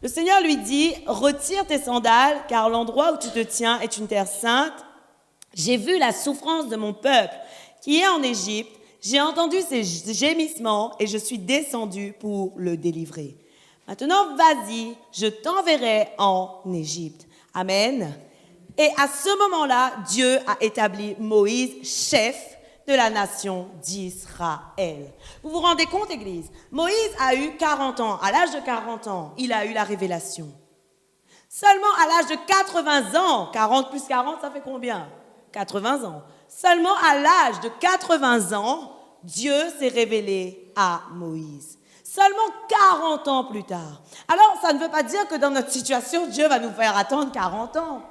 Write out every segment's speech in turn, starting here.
Le Seigneur lui dit, retire tes sandales, car l'endroit où tu te tiens est une terre sainte. J'ai vu la souffrance de mon peuple qui est en Égypte. J'ai entendu ses gémissements et je suis descendu pour le délivrer. Maintenant, vas-y, je t'enverrai en Égypte. Amen. Et à ce moment-là, Dieu a établi Moïse chef de la nation d'Israël. Vous vous rendez compte, Église? Moïse a eu 40 ans. À l'âge de 40 ans, il a eu la révélation. Seulement à l'âge de 80 ans, 40 plus 40, ça fait combien? 80 ans. Seulement à l'âge de 80 ans, Dieu s'est révélé à Moïse. Seulement 40 ans plus tard. Alors, ça ne veut pas dire que dans notre situation, Dieu va nous faire attendre 40 ans.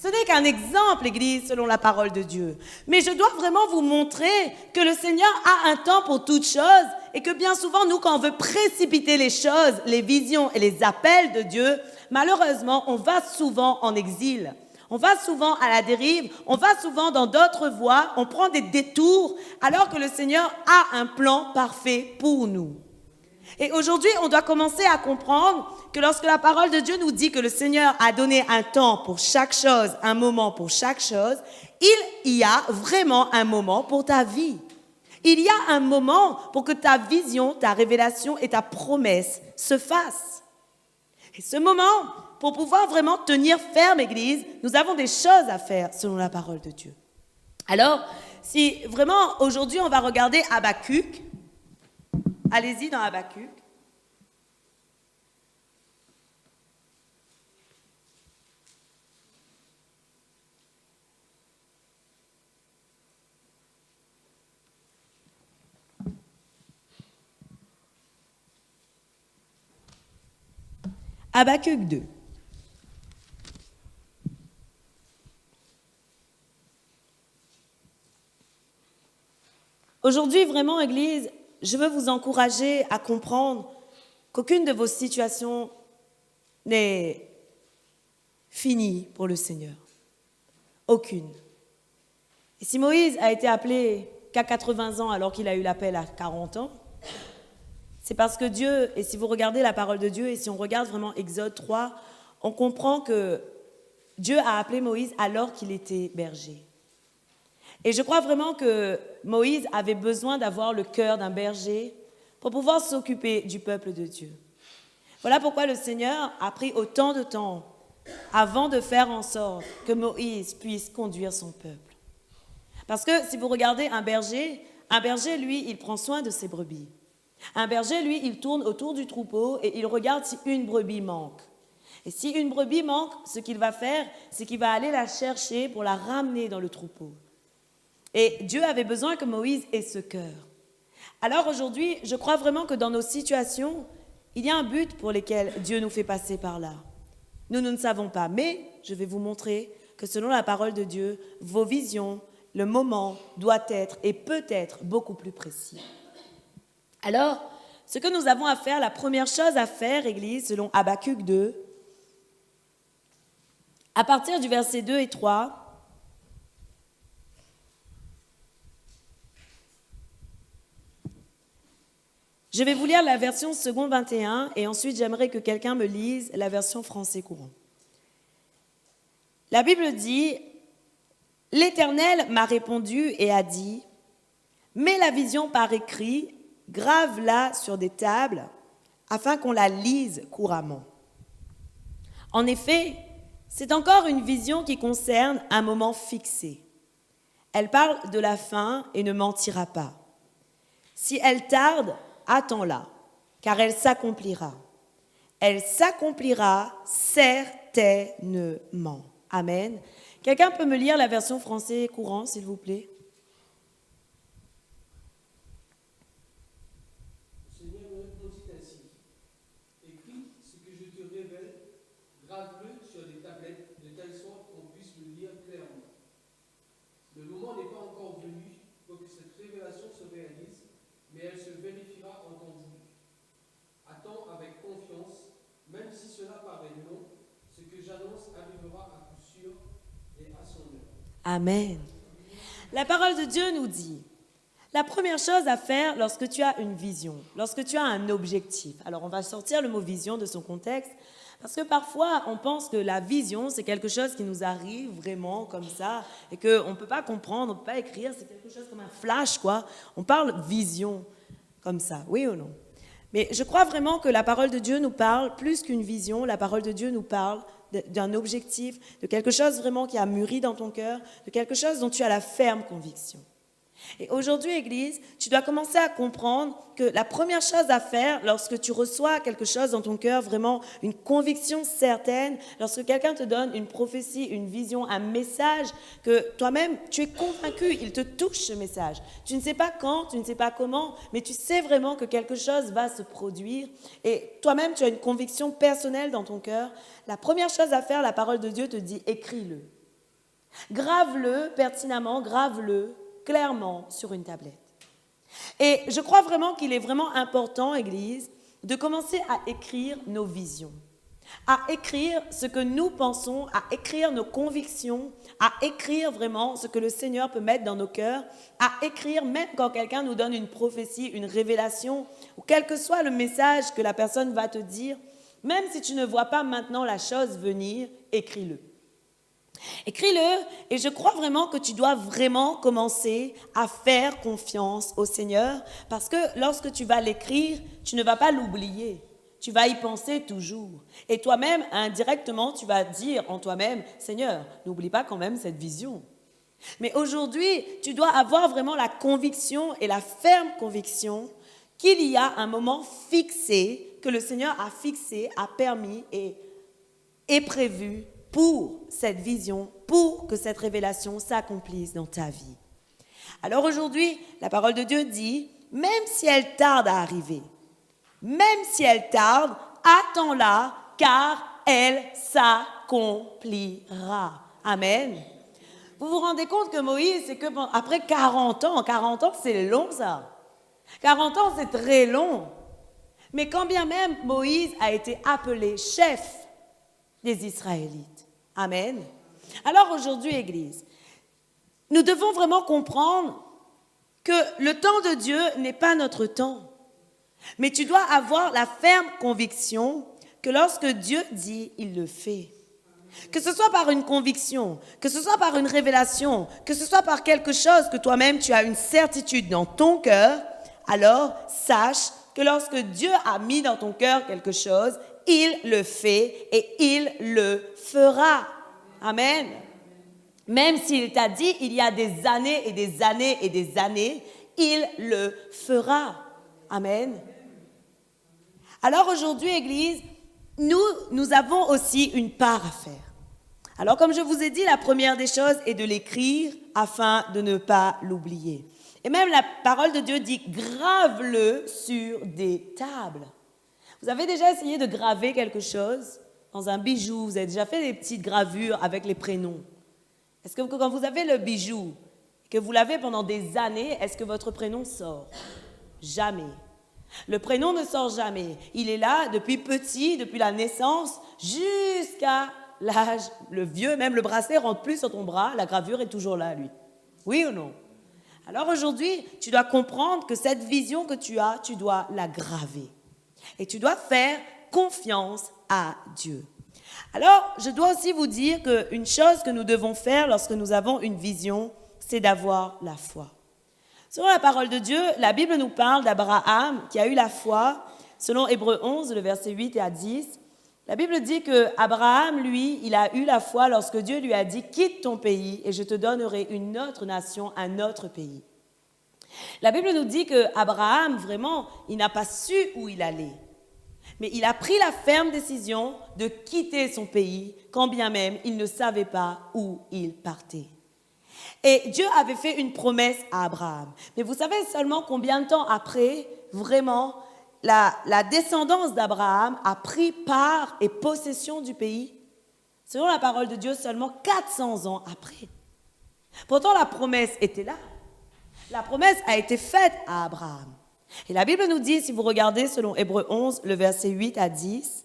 Ce n'est qu'un exemple, l'Église, selon la parole de Dieu. Mais je dois vraiment vous montrer que le Seigneur a un temps pour toutes choses et que bien souvent, nous, quand on veut précipiter les choses, les visions et les appels de Dieu, malheureusement, on va souvent en exil. On va souvent à la dérive, on va souvent dans d'autres voies, on prend des détours, alors que le Seigneur a un plan parfait pour nous. Et aujourd'hui, on doit commencer à comprendre que lorsque la parole de Dieu nous dit que le Seigneur a donné un temps pour chaque chose, un moment pour chaque chose, il y a vraiment un moment pour ta vie. Il y a un moment pour que ta vision, ta révélation et ta promesse se fassent. Et ce moment, pour pouvoir vraiment tenir ferme, Église, nous avons des choses à faire selon la parole de Dieu. Alors, si vraiment aujourd'hui on va regarder Habakkuk, allez-y dans Habakkuk. Habakkuk 2. Aujourd'hui, vraiment, Église, je veux vous encourager à comprendre qu'aucune de vos situations n'est finie pour le Seigneur. Aucune. Et si Moïse a été appelé qu'à 80 ans alors qu'il a eu l'appel à 40 ans, c'est parce que Dieu, et si vous regardez la parole de Dieu, et si on regarde vraiment Exode 3, on comprend que Dieu a appelé Moïse alors qu'il était berger. Et je crois vraiment que Moïse avait besoin d'avoir le cœur d'un berger pour pouvoir s'occuper du peuple de Dieu. Voilà pourquoi le Seigneur a pris autant de temps avant de faire en sorte que Moïse puisse conduire son peuple. Parce que si vous regardez un berger, lui, il prend soin de ses brebis. Un berger, lui, il tourne autour du troupeau et il regarde si une brebis manque. Et si une brebis manque, ce qu'il va faire, c'est qu'il va aller la chercher pour la ramener dans le troupeau. Et Dieu avait besoin que Moïse ait ce cœur. Alors aujourd'hui, je crois vraiment que dans nos situations, il y a un but pour lequel Dieu nous fait passer par là. Nous ne savons pas, mais je vais vous montrer que selon la parole de Dieu, vos visions, le moment doit être et peut être beaucoup plus précis. Alors, ce que nous avons à faire, la première chose à faire, Église, selon Habakkuk 2, à partir du verset 2 et 3, je vais vous lire la version seconde 21 et ensuite j'aimerais que quelqu'un me lise la version français courant. La Bible dit « L'Éternel m'a répondu et a dit « Mets la vision par écrit, grave-la sur des tables, afin qu'on la lise couramment. » En effet, c'est encore une vision qui concerne un moment fixé. Elle parle de la fin et ne mentira pas. Si elle tarde, attends-la, car elle s'accomplira. Elle s'accomplira certainement. Amen. Quelqu'un peut me lire la version français courant, s'il vous plaît? Le Seigneur me répondit ainsi. Écris ce que je te révèle, grave-le sur des tablettes, de telle sorte qu'on puisse le lire clairement. Le moment n'est pas encore venu pour que cette révélation se réalise, mais elle se vérifiera en temps voulu. Attends avec confiance, même si cela paraît long, ce que j'annonce arrivera à coup sûr et à son heure. Amen. La parole de Dieu nous dit, la première chose à faire lorsque tu as une vision, lorsque tu as un objectif, alors on va sortir le mot vision de son contexte, Parce que parfois, on pense que la vision, c'est quelque chose qui nous arrive vraiment comme ça et qu'on ne peut pas comprendre, on ne peut pas écrire, c'est quelque chose comme un flash, quoi. On parle vision comme ça, oui ou non? Mais je crois vraiment que la parole de Dieu nous parle plus qu'une vision, la parole de Dieu nous parle d'un objectif, de quelque chose vraiment qui a mûri dans ton cœur, de quelque chose dont tu as la ferme conviction. Et aujourd'hui, Église, tu dois commencer à comprendre que la première chose à faire lorsque tu reçois quelque chose dans ton cœur, vraiment une conviction certaine, lorsque quelqu'un te donne une prophétie, une vision, un message, que toi-même, tu es convaincu, il te touche ce message. Tu ne sais pas quand, tu ne sais pas comment, mais tu sais vraiment que quelque chose va se produire et toi-même, tu as une conviction personnelle dans ton cœur. La première chose à faire, la parole de Dieu te dit, écris-le. Grave-le pertinemment, grave-le clairement sur une tablette. Et je crois vraiment qu'il est vraiment important, Église, de commencer à écrire nos visions, à écrire ce que nous pensons, à écrire nos convictions, à écrire vraiment ce que le Seigneur peut mettre dans nos cœurs, à écrire même quand quelqu'un nous donne une prophétie, une révélation, ou quel que soit le message que la personne va te dire, même si tu ne vois pas maintenant la chose venir, écris-le. Écris-le et je crois vraiment que tu dois vraiment commencer à faire confiance au Seigneur parce que lorsque tu vas l'écrire, tu ne vas pas l'oublier. Tu vas y penser toujours. Et toi-même, indirectement, tu vas dire en toi-même, Seigneur, n'oublie pas quand même cette vision. Mais aujourd'hui, tu dois avoir vraiment la conviction et la ferme conviction qu'il y a un moment fixé, que le Seigneur a fixé, a permis et est prévu pour cette vision, pour que cette révélation s'accomplisse dans ta vie. Alors aujourd'hui, la parole de Dieu dit, même si elle tarde à arriver, même si elle tarde, attends-la, car elle s'accomplira. Amen. Vous vous rendez compte que Moïse, c'est que après 40 ans c'est long ça. 40 ans c'est très long. Mais quand bien même Moïse a été appelé chef des Israélites. Amen. Alors aujourd'hui, Église, nous devons vraiment comprendre que le temps de Dieu n'est pas notre temps. Mais tu dois avoir la ferme conviction que lorsque Dieu dit, il le fait. Que ce soit par une conviction, que ce soit par une révélation, que ce soit par quelque chose que toi-même tu as une certitude dans ton cœur, alors sache que lorsque Dieu a mis dans ton cœur quelque chose, il le fait et il le fera. Amen. Même s'il t'a dit il y a des années et des années et des années, il le fera. Amen. Alors aujourd'hui, Église, nous avons aussi une part à faire. Alors comme je vous ai dit, la première des choses est de l'écrire afin de ne pas l'oublier. Et même la parole de Dieu dit, grave-le sur des tables. Vous avez déjà essayé de graver quelque chose dans un bijou? Vous avez déjà fait des petites gravures avec les prénoms? Est-ce que quand vous avez le bijou, que vous l'avez pendant des années, est-ce que votre prénom sort? Jamais. Le prénom ne sort jamais. Il est là depuis petit, depuis la naissance, jusqu'à l'âge, le vieux, même le bracelet rentre plus sur ton bras, la gravure est toujours là, lui. Oui ou non? Alors aujourd'hui, tu dois comprendre que cette vision que tu as, tu dois la graver. Et tu dois faire confiance à Dieu. Alors, je dois aussi vous dire qu'une chose que nous devons faire lorsque nous avons une vision, c'est d'avoir la foi. Selon la parole de Dieu, la Bible nous parle d'Abraham qui a eu la foi. Selon Hébreux 11, le verset 8 à 10, la Bible dit qu'Abraham, lui, il a eu la foi lorsque Dieu lui a dit « Quitte ton pays et je te donnerai une autre nation, un autre pays ». La Bible nous dit qu'Abraham, vraiment, il n'a pas su où il allait. Mais il a pris la ferme décision de quitter son pays, quand bien même il ne savait pas où il partait. Et Dieu avait fait une promesse à Abraham. Mais vous savez seulement combien de temps après, vraiment, la descendance d'Abraham a pris part et possession du pays? Selon la parole de Dieu, seulement 400 ans après. Pourtant, la promesse était là. La promesse a été faite à Abraham. Et la Bible nous dit, si vous regardez selon Hébreux 11, le verset 8 à 10,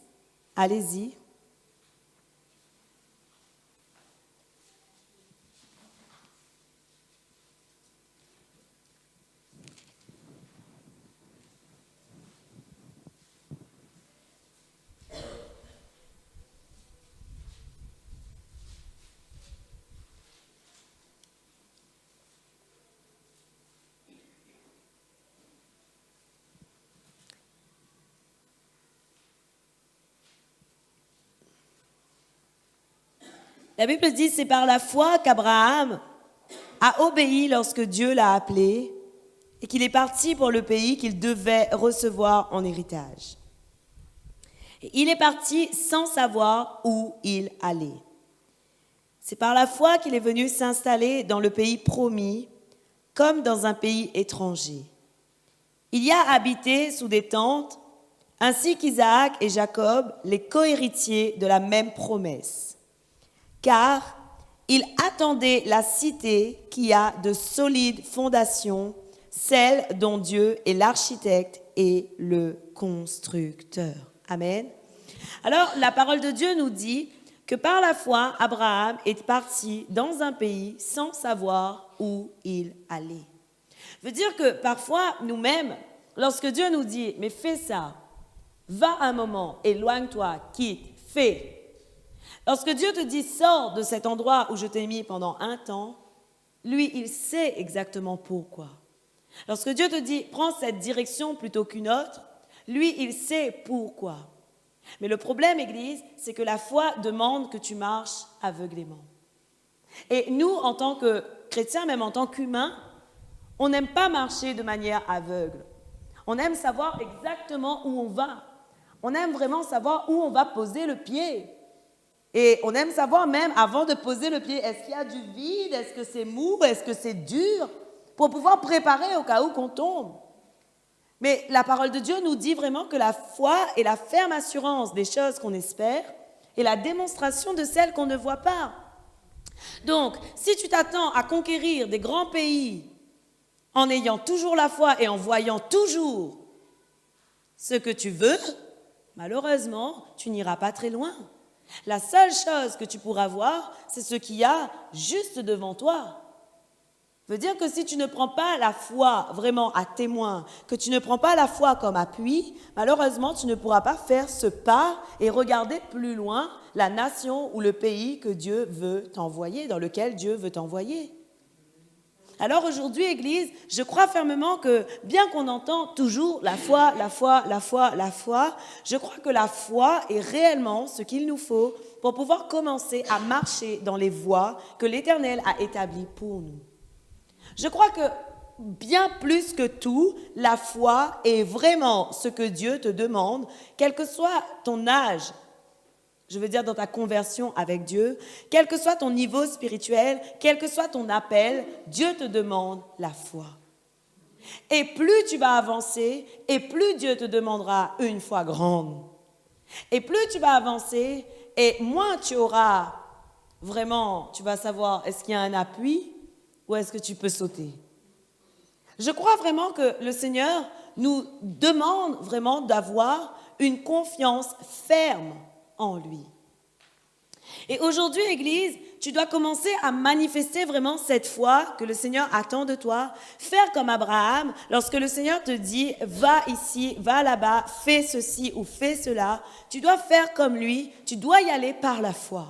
allez-y. La Bible dit, c'est par la foi qu'Abraham a obéi lorsque Dieu l'a appelé et qu'il est parti pour le pays qu'il devait recevoir en héritage. Et il est parti sans savoir où il allait. C'est par la foi qu'il est venu s'installer dans le pays promis, comme dans un pays étranger. Il y a habité sous des tentes, ainsi qu'Isaac et Jacob, les cohéritiers de la même promesse. Car il attendait la cité qui a de solides fondations, celle dont Dieu est l'architecte et le constructeur. Amen. Alors, la parole de Dieu nous dit que par la foi, Abraham est parti dans un pays sans savoir où il allait. Ça veut dire que parfois, nous-mêmes, lorsque Dieu nous dit « mais fais ça », va un moment, éloigne-toi, quitte, fais. Lorsque Dieu te dit « sors de cet endroit où je t'ai mis pendant un temps », lui, il sait exactement pourquoi. Lorsque Dieu te dit « prends cette direction plutôt qu'une autre », lui, il sait pourquoi. Mais le problème, Église, c'est que la foi demande que tu marches aveuglément. Et nous, en tant que chrétiens, même en tant qu'humains, on n'aime pas marcher de manière aveugle. On aime savoir exactement où on va. On aime vraiment savoir où on va poser le pied. Et on aime savoir même, avant de poser le pied, est-ce qu'il y a du vide, est-ce que c'est mou, est-ce que c'est dur, pour pouvoir préparer au cas où qu'on tombe. Mais la parole de Dieu nous dit vraiment que la foi est la ferme assurance des choses qu'on espère et la démonstration de celles qu'on ne voit pas. Donc, si tu t'attends à conquérir des grands pays en ayant toujours la foi et en voyant toujours ce que tu veux, malheureusement, tu n'iras pas très loin. La seule chose que tu pourras voir, c'est ce qu'il y a juste devant toi. Ça veut dire que si tu ne prends pas la foi vraiment à témoin, que tu ne prends pas la foi comme appui, malheureusement, tu ne pourras pas faire ce pas et regarder plus loin la nation ou le pays que Dieu veut t'envoyer, dans lequel Dieu veut t'envoyer. Alors aujourd'hui, Église, je crois fermement que bien qu'on entend toujours la foi, la foi, la foi, la foi, je crois que la foi est réellement ce qu'il nous faut pour pouvoir commencer à marcher dans les voies que l'Éternel a établies pour nous. Je crois que bien plus que tout, la foi est vraiment ce que Dieu te demande, quel que soit ton âge, je veux dire dans ta conversion avec Dieu, quel que soit ton niveau spirituel, quel que soit ton appel, Dieu te demande la foi. Et plus tu vas avancer, et plus Dieu te demandera une foi grande. Et plus tu vas avancer, et moins tu auras vraiment, tu vas savoir, est-ce qu'il y a un appui ou est-ce que tu peux sauter? Je crois vraiment que le Seigneur nous demande vraiment d'avoir une confiance ferme en lui. Et aujourd'hui, Église, tu dois commencer à manifester vraiment cette foi que le Seigneur attend de toi. Faire comme Abraham, lorsque le Seigneur te dit « va ici, va là-bas, fais ceci ou fais cela », tu dois faire comme lui, tu dois y aller par la foi.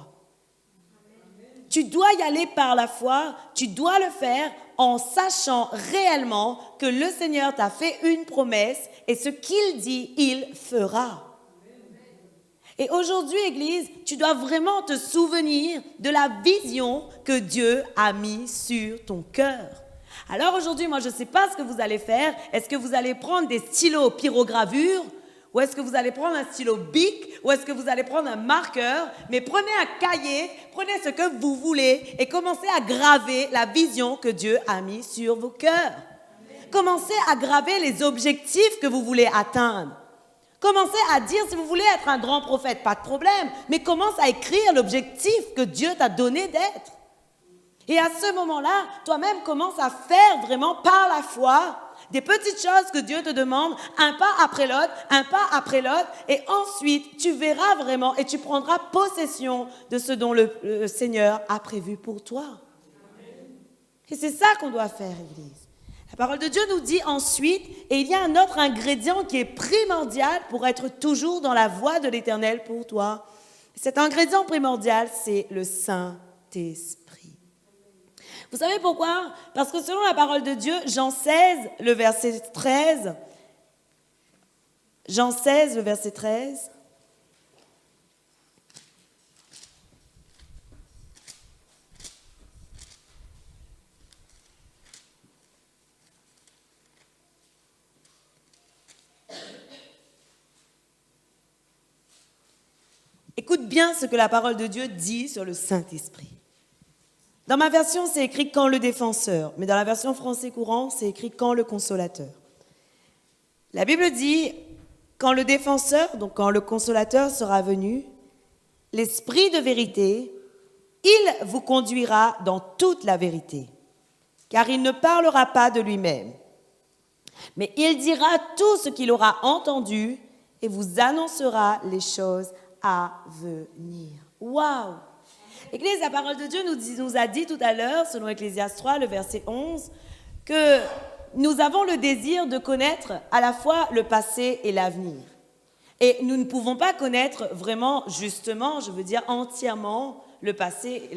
Tu dois y aller par la foi, tu dois le faire en sachant réellement que le Seigneur t'a fait une promesse et ce qu'il dit, il fera. Et aujourd'hui, Église, tu dois vraiment te souvenir de la vision que Dieu a mise sur ton cœur. Alors aujourd'hui, moi, je ne sais pas ce que vous allez faire. Est-ce que vous allez prendre des stylos pyrogravure? Ou est-ce que vous allez prendre un stylo Bic? Ou est-ce que vous allez prendre un marqueur? Mais prenez un cahier, prenez ce que vous voulez et commencez à graver la vision que Dieu a mise sur vos cœurs. Commencez à graver les objectifs que vous voulez atteindre. Commencez à dire, si vous voulez être un grand prophète, pas de problème, mais commence à écrire l'objectif que Dieu t'a donné d'être. Et à ce moment-là, toi-même commence à faire vraiment par la foi des petites choses que Dieu te demande, un pas après l'autre, et ensuite tu verras vraiment et tu prendras possession de ce dont le Seigneur a prévu pour toi. Et c'est ça qu'on doit faire, Église. La parole de Dieu nous dit ensuite, et il y a un autre ingrédient qui est primordial pour être toujours dans la voie de l'Éternel pour toi. Cet ingrédient primordial, c'est le Saint-Esprit. Vous savez pourquoi? Parce que selon la parole de Dieu, Jean 16, le verset 13, Écoute bien ce que la parole de Dieu dit sur le Saint-Esprit. Dans ma version, c'est écrit « quand le défenseur », mais dans la version français courant, c'est écrit « quand le consolateur ». La Bible dit « quand le défenseur, donc quand le consolateur sera venu, l'Esprit de vérité, il vous conduira dans toute la vérité, car il ne parlera pas de lui-même, mais il dira tout ce qu'il aura entendu et vous annoncera les choses à venir. » Waouh! Église, la parole de Dieu nous a dit tout à l'heure, selon Ecclésiaste 3, le verset 11, que nous avons le désir de connaître à la fois le passé et l'avenir. Et nous ne pouvons pas connaître vraiment, justement, je veux dire entièrement, le passé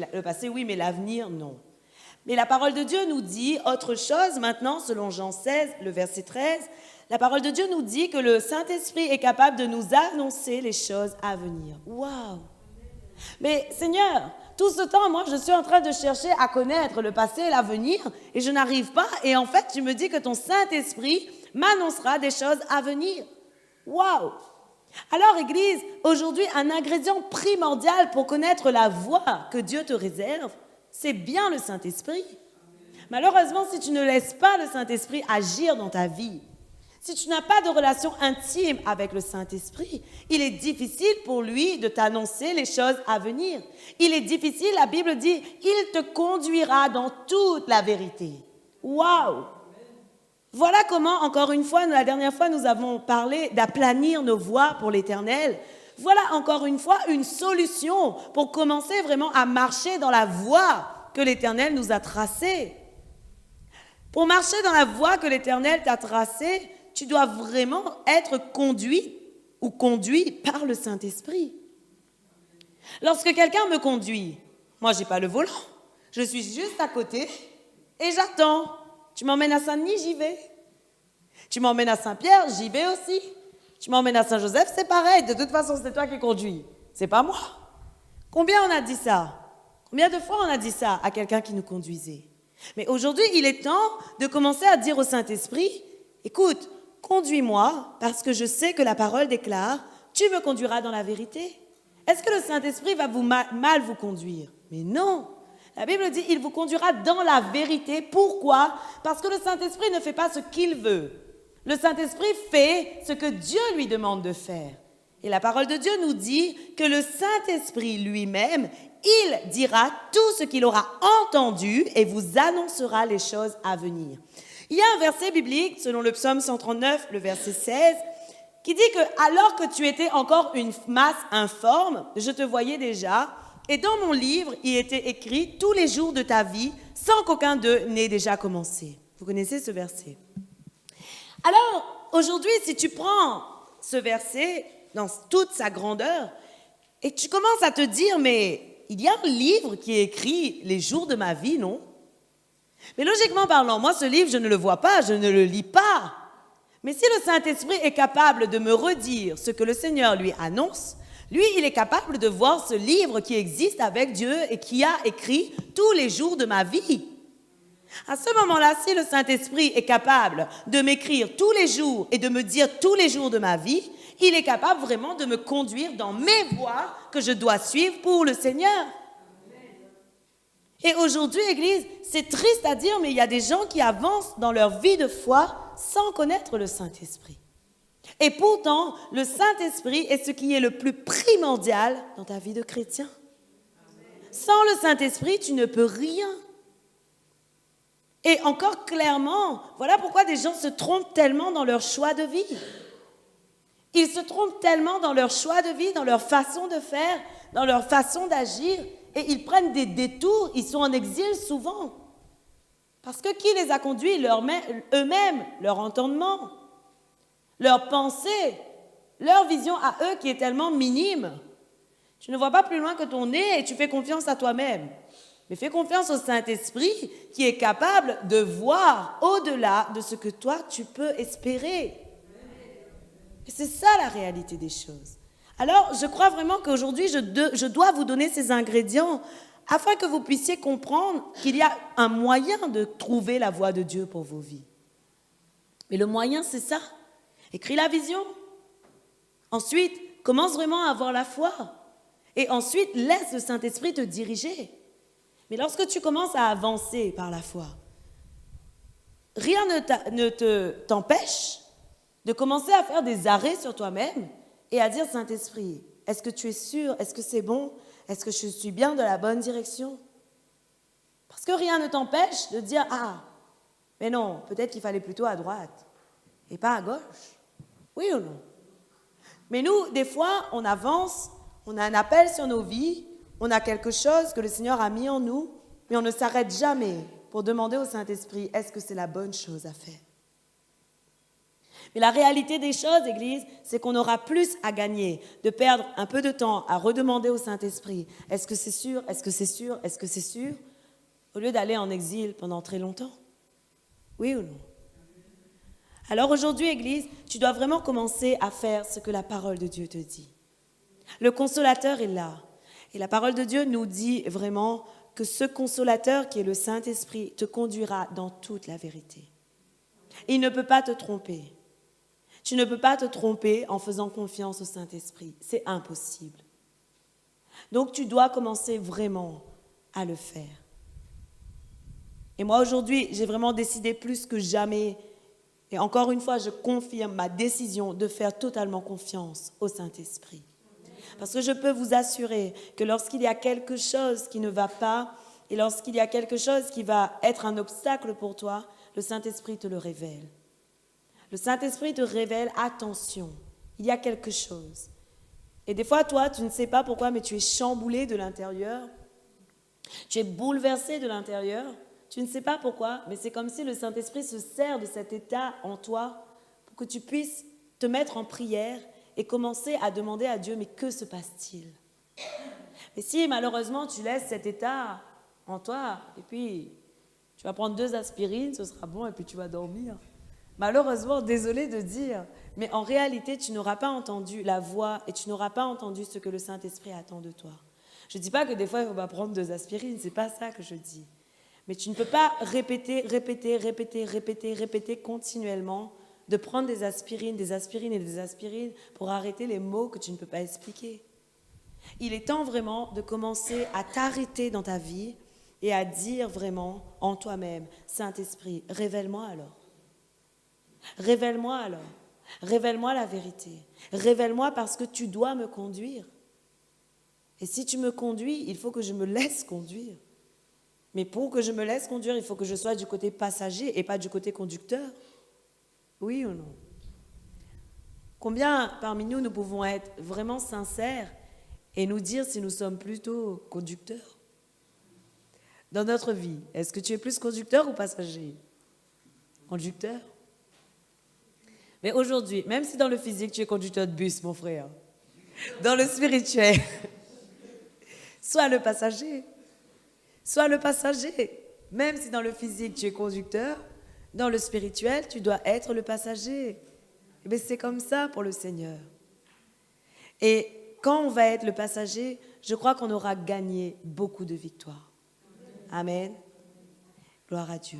oui, mais l'avenir, non. Mais la parole de Dieu nous dit autre chose maintenant, selon Jean 16, le verset 13. La parole de Dieu nous dit que le Saint-Esprit est capable de nous annoncer les choses à venir. Waouh! Mais Seigneur, tout ce temps, moi, je suis en train de chercher à connaître le passé et l'avenir et je n'arrive pas. Et en fait, tu me dis que ton Saint-Esprit m'annoncera des choses à venir. Waouh! Alors, Église, aujourd'hui, un ingrédient primordial pour connaître la voie que Dieu te réserve, c'est bien le Saint-Esprit. Malheureusement, si tu ne laisses pas le Saint-Esprit agir dans ta vie, si tu n'as pas de relation intime avec le Saint-Esprit, il est difficile pour lui de t'annoncer les choses à venir. Il est difficile, la Bible dit, il te conduira dans toute la vérité. Waouh! Voilà comment, encore une fois, la dernière fois, nous avons parlé d'aplanir nos voies pour l'Éternel. Voilà encore une fois une solution pour commencer vraiment à marcher dans la voie que l'Éternel nous a tracée. Pour marcher dans la voie que l'Éternel t'a tracée, tu dois vraiment être conduit ou conduit par le Saint-Esprit. Lorsque quelqu'un me conduit, moi, je n'ai pas le volant. Je suis juste à côté et j'attends. Tu m'emmènes à Saint-Denis, j'y vais. Tu m'emmènes à Saint-Pierre, j'y vais aussi. Tu m'emmènes à Saint-Joseph, c'est pareil. De toute façon, c'est toi qui conduis. C'est pas moi. Combien on a dit ça? Combien de fois on a dit ça à quelqu'un qui nous conduisait? Mais aujourd'hui, il est temps de commencer à dire au Saint-Esprit, écoute, conduis-moi parce que je sais que la parole déclare, tu me conduiras dans la vérité. Est-ce que le Saint-Esprit va mal vous conduire? Mais non. La Bible dit, il vous conduira dans la vérité. Pourquoi? Parce que le Saint-Esprit ne fait pas ce qu'il veut. Le Saint-Esprit fait ce que Dieu lui demande de faire. Et la parole de Dieu nous dit que le Saint-Esprit lui-même, il dira tout ce qu'il aura entendu et vous annoncera les choses à venir. Il y a un verset biblique, selon le psaume 139, le verset 16, qui dit que alors que tu étais encore une masse informe, je te voyais déjà, et dans mon livre, il était écrit tous les jours de ta vie, sans qu'aucun d'eux n'ait déjà commencé. Vous connaissez ce verset? Alors, aujourd'hui, si tu prends ce verset dans toute sa grandeur, et tu commences à te dire, mais il y a un livre qui est écrit les jours de ma vie, non? Mais logiquement parlant, moi, ce livre, je ne le vois pas, je ne le lis pas. Mais si le Saint-Esprit est capable de me redire ce que le Seigneur lui annonce, lui, il est capable de voir ce livre qui existe avec Dieu et qui a écrit tous les jours de ma vie. À ce moment-là, si le Saint-Esprit est capable de m'écrire tous les jours et de me dire tous les jours de ma vie, il est capable vraiment de me conduire dans mes voies que je dois suivre pour le Seigneur. Et aujourd'hui, Église, c'est triste à dire, mais il y a des gens qui avancent dans leur vie de foi sans connaître le Saint-Esprit. Et pourtant, le Saint-Esprit est ce qui est le plus primordial dans ta vie de chrétien. Sans le Saint-Esprit, tu ne peux rien. Et encore clairement, voilà pourquoi des gens se trompent tellement dans leur choix de vie. Ils se trompent tellement dans leur choix de vie, dans leur façon de faire, dans leur façon d'agir, et ils prennent des détours, ils sont en exil souvent. Parce que qui les a conduits? Eux-mêmes, leur entendement, leur pensée, leur vision à eux qui est tellement minime. Tu ne vois pas plus loin que ton nez et tu fais confiance à toi-même. Mais fais confiance au Saint-Esprit qui est capable de voir au-delà de ce que toi, tu peux espérer. Et c'est ça la réalité des choses. Alors, je crois vraiment qu'aujourd'hui, je dois vous donner ces ingrédients afin que vous puissiez comprendre qu'il y a un moyen de trouver la voie de Dieu pour vos vies. Mais le moyen, c'est ça. Écris la vision. Ensuite, commence vraiment à avoir la foi. Et ensuite, laisse le Saint-Esprit te diriger. Mais lorsque tu commences à avancer par la foi, rien ne t'empêche de commencer à faire des arrêts sur toi-même et à dire, Saint-Esprit, est-ce que tu es sûr? Est-ce que c'est bon? Est-ce que je suis bien dans la bonne direction? Parce que rien ne t'empêche de dire, ah, mais non, peut-être qu'il fallait plutôt à droite et pas à gauche. Oui ou non? Mais nous, des fois, on avance, on a un appel sur nos vies, on a quelque chose que le Seigneur a mis en nous, mais on ne s'arrête jamais pour demander au Saint-Esprit, est-ce que c'est la bonne chose à faire? Mais la réalité des choses, Église, c'est qu'on aura plus à gagner de perdre un peu de temps à redemander au Saint-Esprit, est-ce que c'est sûr, est-ce que c'est sûr, est-ce que c'est sûr, au lieu d'aller en exil pendant très longtemps. Oui ou non? Alors aujourd'hui, Église, tu dois vraiment commencer à faire ce que la parole de Dieu te dit. Le consolateur est là. Et la parole de Dieu nous dit vraiment que ce consolateur qui est le Saint-Esprit te conduira dans toute la vérité. Il ne peut pas te tromper. Tu ne peux pas te tromper en faisant confiance au Saint-Esprit. C'est impossible. Donc tu dois commencer vraiment à le faire. Et moi aujourd'hui, j'ai vraiment décidé plus que jamais, et encore une fois, je confirme ma décision de faire totalement confiance au Saint-Esprit. Parce que je peux vous assurer que lorsqu'il y a quelque chose qui ne va pas, et lorsqu'il y a quelque chose qui va être un obstacle pour toi, le Saint-Esprit te le révèle. Le Saint-Esprit te révèle, attention, il y a quelque chose. Et des fois, toi, tu ne sais pas pourquoi, mais tu es chamboulé de l'intérieur. Tu es bouleversé de l'intérieur. Tu ne sais pas pourquoi, mais c'est comme si le Saint-Esprit se sert de cet état en toi pour que tu puisses te mettre en prière et commencer à demander à Dieu, mais que se passe-t-il? Mais si malheureusement tu laisses cet état en toi, et puis tu vas prendre 2 aspirines, ce sera bon, et puis tu vas dormir. Malheureusement, désolé de dire, mais en réalité, tu n'auras pas entendu la voix et tu n'auras pas entendu ce que le Saint-Esprit attend de toi. Je ne dis pas que des fois, il faut prendre 2 aspirines, ce n'est pas ça que je dis. Mais tu ne peux pas répéter continuellement, de prendre des aspirines pour arrêter les mots que tu ne peux pas expliquer. Il est temps vraiment de commencer à t'arrêter dans ta vie et à dire vraiment en toi-même, Saint-Esprit, révèle-moi alors. Révèle-moi alors. Révèle-moi la vérité. Révèle-moi parce que tu dois me conduire. Et si tu me conduis, il faut que je me laisse conduire. Mais pour que je me laisse conduire, il faut que je sois du côté passager et pas du côté conducteur. Oui ou non? Combien parmi nous, nous pouvons être vraiment sincères et nous dire si nous sommes plutôt conducteurs? Dans notre vie, est-ce que tu es plus conducteur ou passager? Conducteur? Mais aujourd'hui, même si dans le physique, tu es conducteur de bus, mon frère, dans le spirituel, sois le passager. Sois le passager. Même si dans le physique, tu es conducteur, dans le spirituel, tu dois être le passager. Et bien, c'est comme ça pour le Seigneur. Et quand on va être le passager, je crois qu'on aura gagné beaucoup de victoires. Amen. Gloire à Dieu.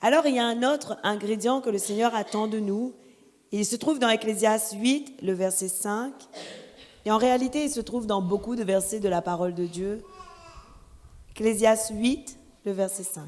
Alors, il y a un autre ingrédient que le Seigneur attend de nous. Il se trouve dans Ecclésiaste 8, le verset 5. Et en réalité, il se trouve dans beaucoup de versets de la parole de Dieu. Ecclésiaste 8, le verset 5.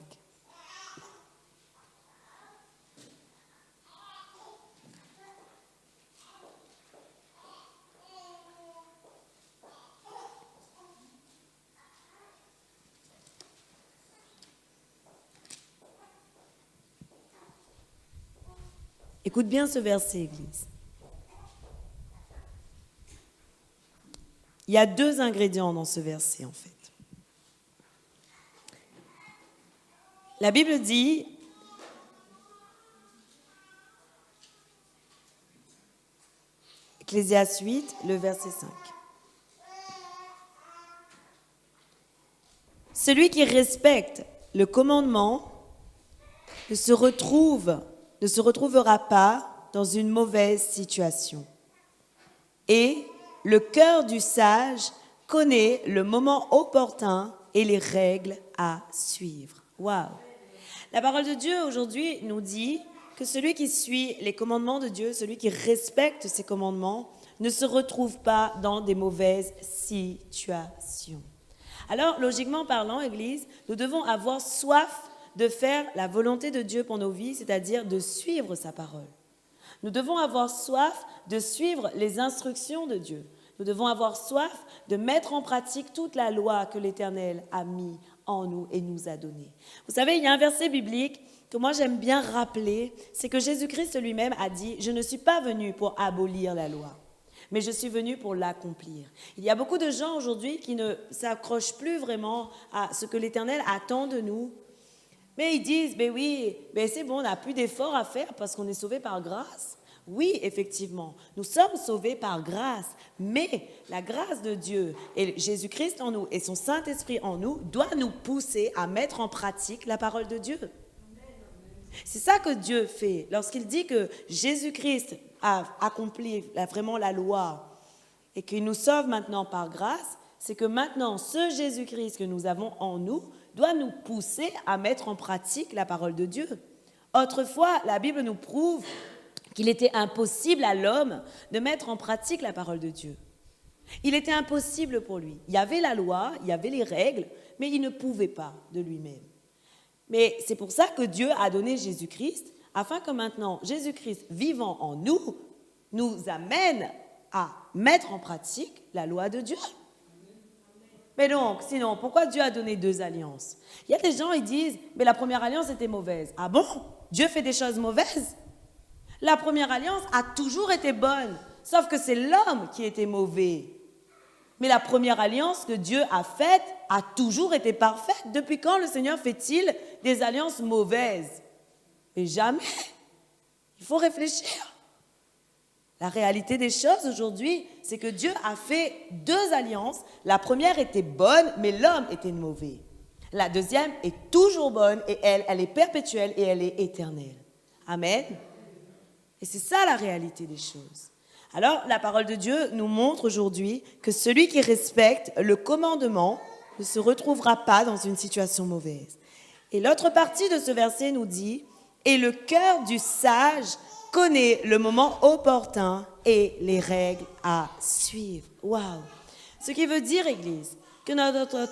Écoute bien ce verset, Église. Il y a 2 ingrédients dans ce verset, en fait. La Bible dit, Ecclésiaste 8, le verset 5. Celui qui respecte le commandement ne se retrouvera pas dans une mauvaise situation. Et le cœur du sage connaît le moment opportun et les règles à suivre. Waouh! La parole de Dieu aujourd'hui nous dit que celui qui suit les commandements de Dieu, celui qui respecte ses commandements, ne se retrouve pas dans des mauvaises situations. Alors, logiquement parlant, Église, nous devons avoir soif de faire la volonté de Dieu pour nos vies, c'est-à-dire de suivre sa parole. Nous devons avoir soif de suivre les instructions de Dieu. Nous devons avoir soif de mettre en pratique toute la loi que l'Éternel a mis en nous et nous a donnée. Vous savez, il y a un verset biblique que moi j'aime bien rappeler, c'est que Jésus-Christ lui-même a dit « Je ne suis pas venu pour abolir la loi, mais je suis venu pour l'accomplir. » Il y a beaucoup de gens aujourd'hui qui ne s'accrochent plus vraiment à ce que l'Éternel attend de nous, mais ils disent « Ben oui, ben c'est bon, on n'a plus d'efforts à faire parce qu'on est sauvé par grâce. » Oui, effectivement, nous sommes sauvés par grâce, mais la grâce de Dieu et Jésus-Christ en nous et son Saint-Esprit en nous doit nous pousser à mettre en pratique la parole de Dieu. C'est ça que Dieu fait. Lorsqu'il dit que Jésus-Christ a accompli vraiment la loi et qu'il nous sauve maintenant par grâce, c'est que maintenant, ce Jésus-Christ que nous avons en nous doit nous pousser à mettre en pratique la parole de Dieu. Autrefois, la Bible nous prouve qu'il était impossible à l'homme de mettre en pratique la parole de Dieu. Il était impossible pour lui. Il y avait la loi, il y avait les règles, mais il ne pouvait pas de lui-même. Mais c'est pour ça que Dieu a donné Jésus-Christ, afin que maintenant, Jésus-Christ vivant en nous, nous amène à mettre en pratique la loi de Dieu. Mais donc, sinon, pourquoi Dieu a donné 2 alliances? Il y a des gens, ils disent, mais la première alliance était mauvaise. Ah bon? Dieu fait des choses mauvaises? La première alliance a toujours été bonne, sauf que c'est l'homme qui était mauvais. Mais la première alliance que Dieu a faite a toujours été parfaite. Depuis quand le Seigneur fait-il des alliances mauvaises? Mais jamais. Il faut réfléchir. La réalité des choses aujourd'hui, c'est que Dieu a fait 2 alliances. La première était bonne, mais l'homme était mauvais. La deuxième est toujours bonne et elle est perpétuelle et elle est éternelle. Amen. Et c'est ça la réalité des choses. Alors, la parole de Dieu nous montre aujourd'hui que celui qui respecte le commandement ne se retrouvera pas dans une situation mauvaise. Et l'autre partie de ce verset nous dit « Et le cœur du sage connaît le moment opportun et les règles à suivre. » Waouh! Ce qui veut dire, Église, que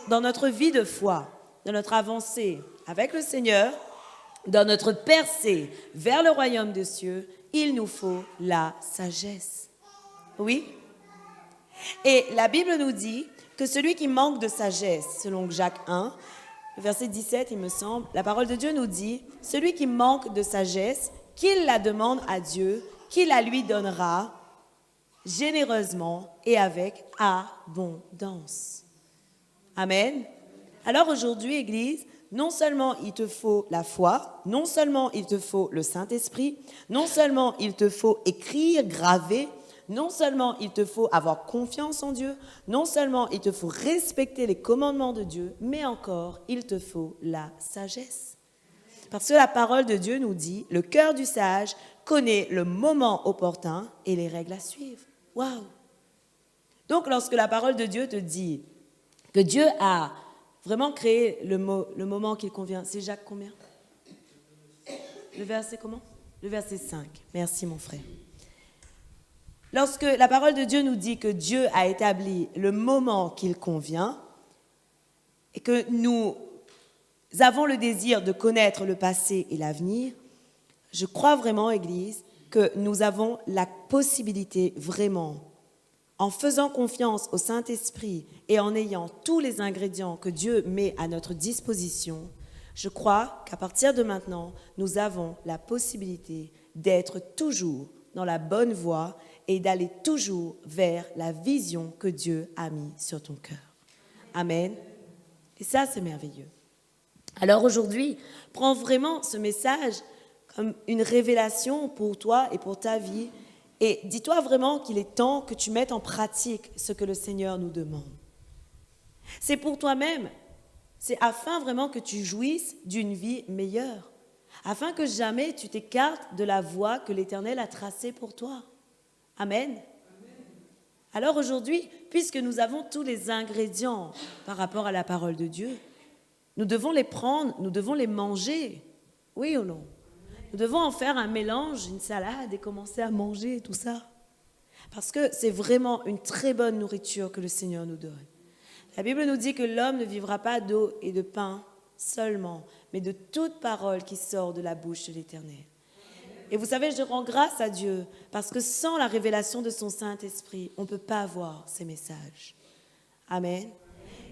dans notre vie de foi, dans notre avancée avec le Seigneur, dans notre percée vers le royaume des cieux, il nous faut la sagesse. Oui? Et la Bible nous dit que celui qui manque de sagesse, selon Jacques 1, verset 17, il me semble, la parole de Dieu nous dit, celui qui manque de sagesse, qu'il la demande à Dieu, qu'il la lui donnera généreusement et avec abondance. Amen. Alors aujourd'hui, Église, non seulement il te faut la foi, non seulement il te faut le Saint-Esprit, non seulement il te faut écrire, graver, non seulement il te faut avoir confiance en Dieu, non seulement il te faut respecter les commandements de Dieu, mais encore, il te faut la sagesse. Parce que la parole de Dieu nous dit, le cœur du sage connaît le moment opportun et les règles à suivre. Waouh! Donc, lorsque la parole de Dieu te dit que Dieu a vraiment créé le moment qu'il convient, c'est Jacques combien? Le verset comment? Le verset 5. Merci mon frère. Lorsque la parole de Dieu nous dit que Dieu a établi le moment qu'il convient et que nous avons le désir de connaître le passé et l'avenir, je crois vraiment, Église, que nous avons la possibilité vraiment, en faisant confiance au Saint-Esprit et en ayant tous les ingrédients que Dieu met à notre disposition, je crois qu'à partir de maintenant, nous avons la possibilité d'être toujours dans la bonne voie et d'aller toujours vers la vision que Dieu a mise sur ton cœur. Amen. Et ça, c'est merveilleux. Alors aujourd'hui, prends vraiment ce message comme une révélation pour toi et pour ta vie. Et dis-toi vraiment qu'il est temps que tu mettes en pratique ce que le Seigneur nous demande. C'est pour toi-même. C'est afin vraiment que tu jouisses d'une vie meilleure. Afin que jamais tu t'écartes de la voie que l'Éternel a tracée pour toi. Amen. Alors aujourd'hui, puisque nous avons tous les ingrédients par rapport à la parole de Dieu, nous devons les prendre, nous devons les manger. Oui ou non? Nous devons en faire un mélange, une salade et commencer à manger tout ça. Parce que c'est vraiment une très bonne nourriture que le Seigneur nous donne. La Bible nous dit que l'homme ne vivra pas d'eau et de pain seulement, mais de toute parole qui sort de la bouche de l'Éternel. Et vous savez, je rends grâce à Dieu parce que sans la révélation de son Saint-Esprit, on ne peut pas voir ces messages. Amen.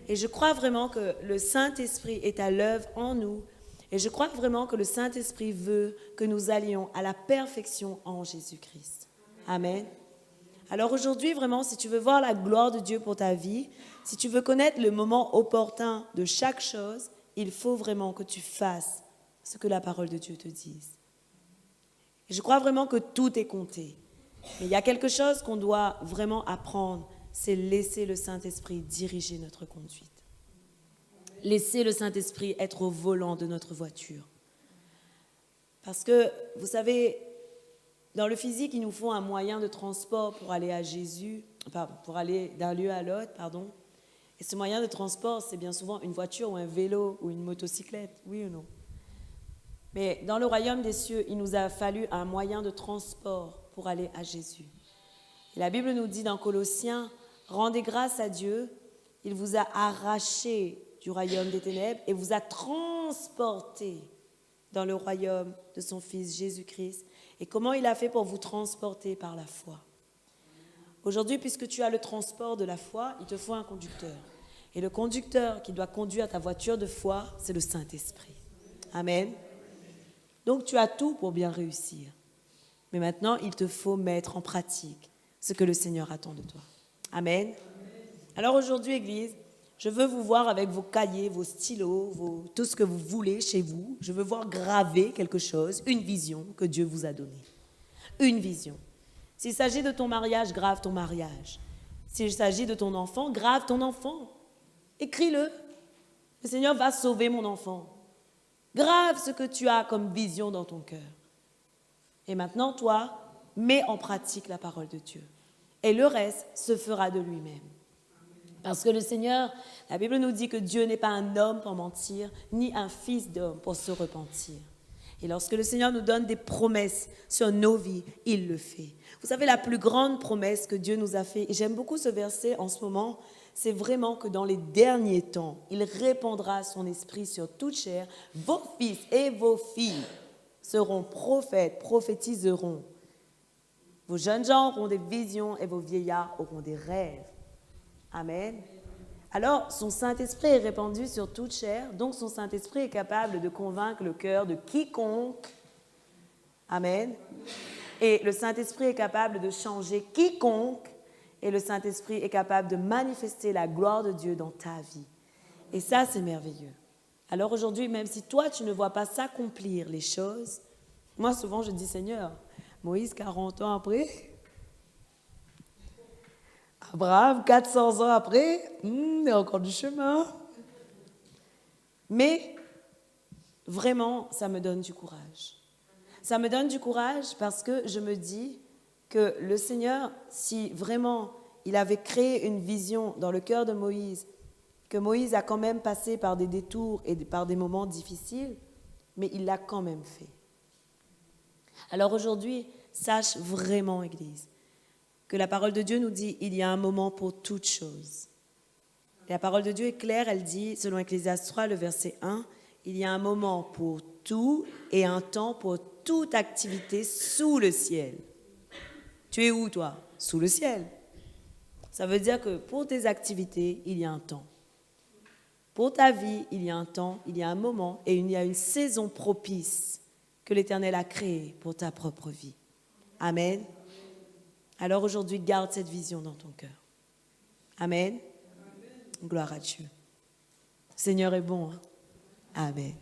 Et je crois vraiment que le Saint-Esprit est à l'œuvre en nous. Et je crois vraiment que le Saint-Esprit veut que nous allions à la perfection en Jésus-Christ. Amen. Alors aujourd'hui, vraiment, si tu veux voir la gloire de Dieu pour ta vie, si tu veux connaître le moment opportun de chaque chose, il faut vraiment que tu fasses ce que la parole de Dieu te dise. Et je crois vraiment que tout est compté. Mais il y a quelque chose qu'on doit vraiment apprendre, c'est laisser le Saint-Esprit diriger notre conduite. Laisser le Saint-Esprit être au volant de notre voiture. Parce que, vous savez, dans le physique, il nous faut un moyen de transport pour aller à Jésus, pour aller d'un lieu à l'autre, pardon. Et ce moyen de transport, c'est bien souvent une voiture ou un vélo ou une motocyclette, oui ou non? Mais dans le royaume des cieux, il nous a fallu un moyen de transport pour aller à Jésus. Et la Bible nous dit dans Colossiens, « Rendez grâce à Dieu, il vous a arraché du royaume des ténèbres et vous a transporté dans le royaume de son Fils Jésus-Christ. » Et comment il a fait pour vous transporter par la foi? Aujourd'hui, puisque tu as le transport de la foi, il te faut un conducteur. Et le conducteur qui doit conduire ta voiture de foi, c'est le Saint-Esprit. Amen. Donc tu as tout pour bien réussir. Mais maintenant, il te faut mettre en pratique ce que le Seigneur attend de toi. Amen. Alors aujourd'hui, Église, je veux vous voir avec vos cahiers, vos stylos, tout ce que vous voulez chez vous. Je veux voir graver quelque chose, une vision que Dieu vous a donnée. Une vision. S'il s'agit de ton mariage, grave ton mariage. S'il s'agit de ton enfant, grave ton enfant. Écris-le. Le Seigneur va sauver mon enfant. Grave ce que tu as comme vision dans ton cœur. Et maintenant, toi, mets en pratique la parole de Dieu. Et le reste se fera de lui-même. Parce que le Seigneur, la Bible nous dit que Dieu n'est pas un homme pour mentir, ni un fils d'homme pour se repentir. Et lorsque le Seigneur nous donne des promesses sur nos vies, il le fait. Vous savez, la plus grande promesse que Dieu nous a faite, et j'aime beaucoup ce verset en ce moment, c'est vraiment que dans les derniers temps, il répandra son esprit sur toute chair. Vos fils et vos filles seront prophètes, prophétiseront. Vos jeunes gens auront des visions et vos vieillards auront des rêves. Amen. Alors, son Saint-Esprit est répandu sur toute chair, donc son Saint-Esprit est capable de convaincre le cœur de quiconque. Amen. Et le Saint-Esprit est capable de changer quiconque. Et le Saint-Esprit est capable de manifester la gloire de Dieu dans ta vie. Et ça, c'est merveilleux. Alors aujourd'hui, même si toi, tu ne vois pas s'accomplir les choses, moi, souvent, je dis, Seigneur, Moïse, 40 ans après, Abraham, 400 ans après, il y a encore du chemin. Mais vraiment, ça me donne du courage. Ça me donne du courage parce que je me dis que le Seigneur, si vraiment il avait créé une vision dans le cœur de Moïse, que Moïse a quand même passé par des détours et par des moments difficiles, mais il l'a quand même fait. Alors aujourd'hui, sache vraiment, Église, que la parole de Dieu nous dit il y a un moment pour toute chose. Et la parole de Dieu est claire, elle dit, selon Ecclésiaste 3, le verset 1, il y a un moment pour tout et un temps pour toute activité sous le ciel. Tu es où, toi? Sous le ciel. Ça veut dire que pour tes activités, il y a un temps. Pour ta vie, il y a un temps, il y a un moment et il y a une saison propice que l'Éternel a créée pour ta propre vie. Amen. Alors aujourd'hui, garde cette vision dans ton cœur. Amen. Gloire à Dieu. Le Seigneur est bon. Hein? Amen.